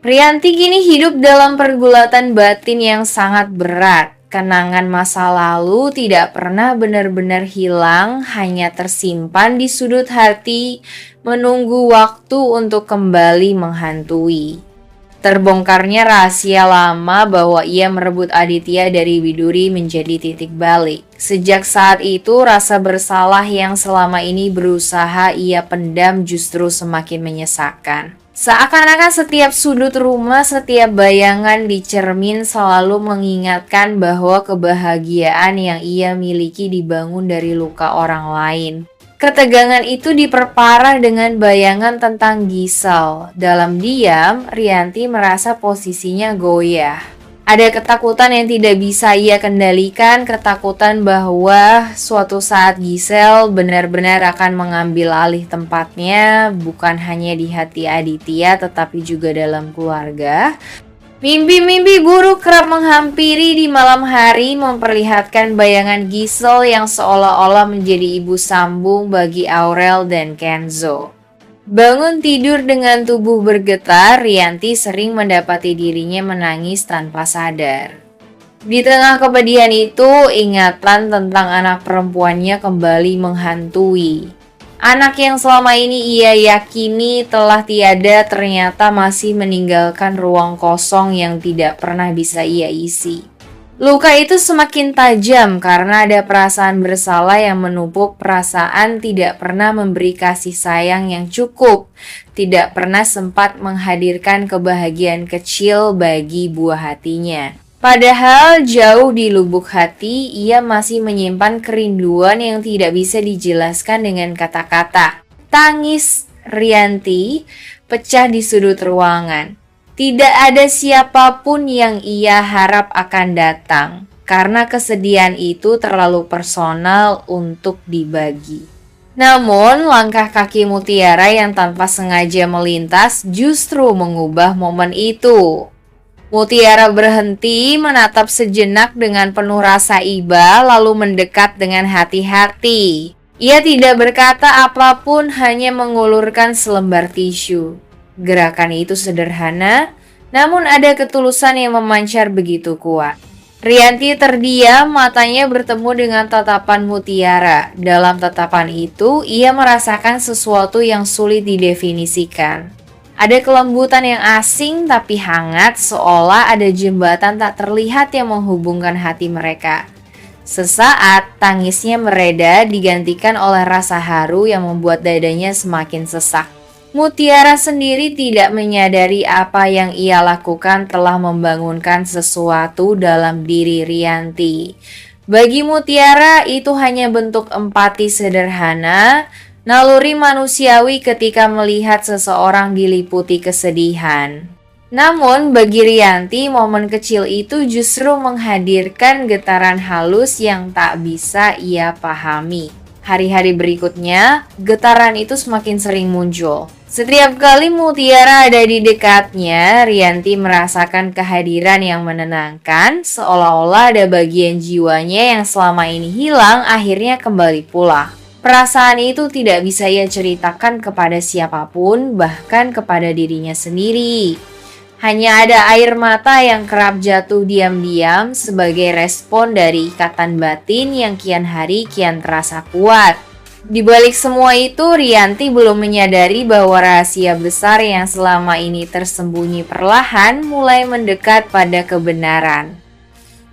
Rianti kini hidup dalam pergulatan batin yang sangat berat. Kenangan masa lalu tidak pernah benar-benar hilang, hanya tersimpan di sudut hati, menunggu waktu untuk kembali menghantui. Terbongkarnya rahasia lama bahwa ia merebut Aditya dari Widuri menjadi titik balik. Sejak saat itu, rasa bersalah yang selama ini berusaha ia pendam justru semakin menyesakan. Seakan-akan setiap sudut rumah, setiap bayangan di cermin selalu mengingatkan bahwa kebahagiaan yang ia miliki dibangun dari luka orang lain. Ketegangan itu diperparah dengan bayangan tentang Gisel. Dalam diam, Rianti merasa posisinya goyah. Ada ketakutan yang tidak bisa ia kendalikan, ketakutan bahwa suatu saat Gisel benar-benar akan mengambil alih tempatnya, bukan hanya di hati Aditya tetapi juga dalam keluarga. Mimpi-mimpi buruk kerap menghampiri di malam hari, memperlihatkan bayangan Gisel yang seolah-olah menjadi ibu sambung bagi Aurel dan Kenzo. Bangun tidur dengan tubuh bergetar, Rianti sering mendapati dirinya menangis tanpa sadar. Di tengah kepedihan itu, ingatan tentang anak perempuannya kembali menghantui. Anak yang selama ini ia yakini telah tiada ternyata masih meninggalkan ruang kosong yang tidak pernah bisa ia isi. Luka itu semakin tajam karena ada perasaan bersalah yang menumpuk, perasaan tidak pernah memberi kasih sayang yang cukup, tidak pernah sempat menghadirkan kebahagiaan kecil bagi buah hatinya. Padahal jauh di lubuk hati, ia masih menyimpan kerinduan yang tidak bisa dijelaskan dengan kata-kata. Tangis Rianti pecah di sudut ruangan. Tidak ada siapapun yang ia harap akan datang, karena kesedihan itu terlalu personal untuk dibagi. Namun, langkah kaki Mutiara yang tanpa sengaja melintas justru mengubah momen itu. Mutiara berhenti, menatap sejenak dengan penuh rasa iba, lalu mendekat dengan hati-hati. Ia tidak berkata apapun, hanya mengulurkan selembar tisu. Gerakan itu sederhana, namun ada ketulusan yang memancar begitu kuat. Rianti terdiam, matanya bertemu dengan tatapan Mutiara. Dalam tatapan itu, ia merasakan sesuatu yang sulit didefinisikan. Ada kelembutan yang asing tapi hangat, seolah ada jembatan tak terlihat yang menghubungkan hati mereka. Sesaat, tangisnya mereda digantikan oleh rasa haru yang membuat dadanya semakin sesak. Mutiara sendiri tidak menyadari apa yang ia lakukan telah membangunkan sesuatu dalam diri Rianti. Bagi Mutiara, itu hanya bentuk empati sederhana, naluri manusiawi ketika melihat seseorang diliputi kesedihan. Namun bagi Rianti, momen kecil itu justru menghadirkan getaran halus yang tak bisa ia pahami. Hari-hari berikutnya, getaran itu semakin sering muncul. Setiap kali Mutiara ada di dekatnya, Rianti merasakan kehadiran yang menenangkan, seolah-olah ada bagian jiwanya yang selama ini hilang akhirnya kembali pula. Perasaan itu tidak bisa ia ceritakan kepada siapapun, bahkan kepada dirinya sendiri. Hanya ada air mata yang kerap jatuh diam-diam sebagai respon dari ikatan batin yang kian hari kian terasa kuat. Di balik semua itu, Rianti belum menyadari bahwa rahasia besar yang selama ini tersembunyi perlahan mulai mendekat pada kebenaran.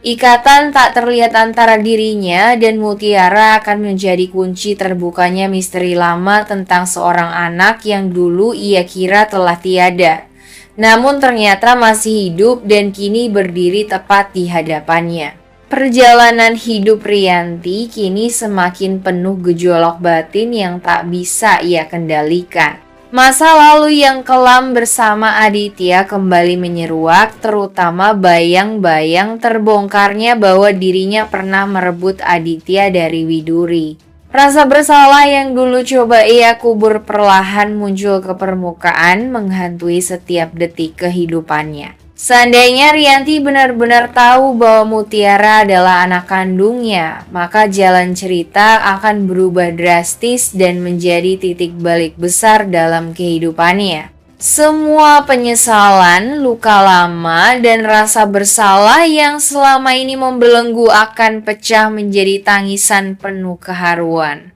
Ikatan tak terlihat antara dirinya dan Mutiara akan menjadi kunci terbukanya misteri lama tentang seorang anak yang dulu ia kira telah tiada. Namun ternyata masih hidup dan kini berdiri tepat di hadapannya. Perjalanan hidup Rianti kini semakin penuh gejolak batin yang tak bisa ia kendalikan. Masa lalu yang kelam bersama Aditya kembali menyeruak, terutama bayang-bayang terbongkarnya bahwa dirinya pernah merebut Aditya dari Widuri. Rasa bersalah yang dulu coba ia kubur perlahan muncul ke permukaan, menghantui setiap detik kehidupannya. Seandainya Rianti benar-benar tahu bahwa Mutiara adalah anak kandungnya, maka jalan cerita akan berubah drastis dan menjadi titik balik besar dalam kehidupannya. Semua penyesalan, luka lama, dan rasa bersalah yang selama ini membelenggu akan pecah menjadi tangisan penuh keharuan.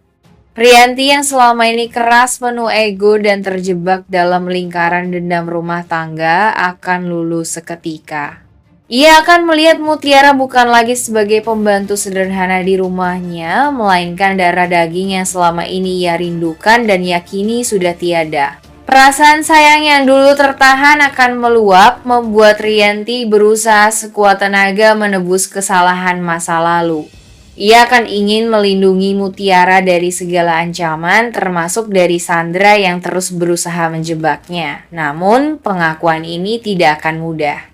Rianti yang selama ini keras, penuh ego, dan terjebak dalam lingkaran dendam rumah tangga akan lulus seketika. Ia akan melihat Mutiara bukan lagi sebagai pembantu sederhana di rumahnya, melainkan darah daging yang selama ini ia rindukan dan yakini sudah tiada. Perasaan sayang yang dulu tertahan akan meluap, membuat Rianti berusaha sekuat tenaga menebus kesalahan masa lalu. Ia akan ingin melindungi Mutiara dari segala ancaman, termasuk dari Sandra yang terus berusaha menjebaknya. Namun, pengakuan ini tidak akan mudah.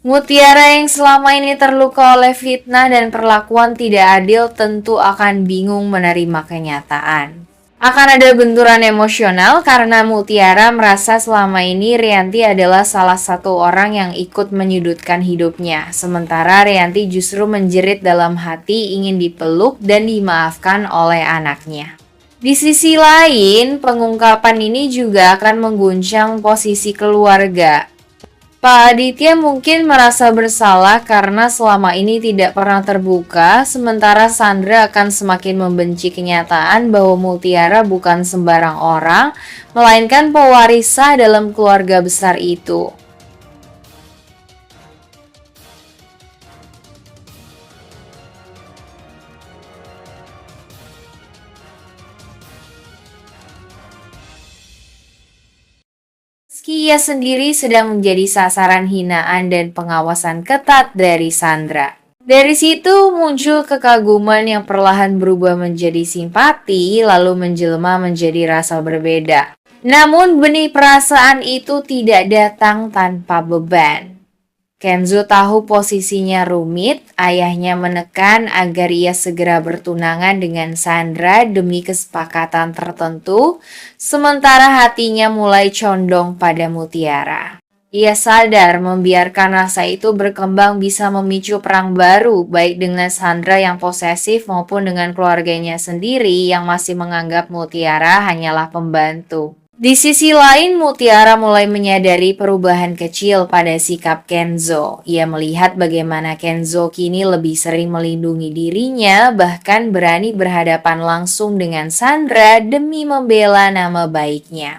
Mutiara yang selama ini terluka oleh fitnah dan perlakuan tidak adil tentu akan bingung menerima kenyataan. Akan ada benturan emosional karena Mutiara merasa selama ini Rianti adalah salah satu orang yang ikut menyudutkan hidupnya. Sementara Rianti justru menjerit dalam hati ingin dipeluk dan dimaafkan oleh anaknya. Di sisi lain, pengungkapan ini juga akan mengguncang posisi keluarga. Pak Aditya mungkin merasa bersalah karena selama ini tidak pernah terbuka, sementara Sandra akan semakin membenci kenyataan bahwa Mutiara bukan sembarang orang, melainkan pewaris sah dalam keluarga besar itu. Meski ia sendiri sedang menjadi sasaran hinaan dan pengawasan ketat dari Sandra. Dari situ muncul kekaguman yang perlahan berubah menjadi simpati, lalu menjelma menjadi rasa berbeda. Namun benih perasaan itu tidak datang tanpa beban. Kenzo tahu posisinya rumit, ayahnya menekan agar ia segera bertunangan dengan Sandra demi kesepakatan tertentu, sementara hatinya mulai condong pada Mutiara. Ia sadar membiarkan rasa itu berkembang bisa memicu perang baru, baik dengan Sandra yang posesif maupun dengan keluarganya sendiri yang masih menganggap Mutiara hanyalah pembantu. Di sisi lain, Mutiara mulai menyadari perubahan kecil pada sikap Kenzo. Ia melihat bagaimana Kenzo kini lebih sering melindungi dirinya, bahkan berani berhadapan langsung dengan Sandra demi membela nama baiknya.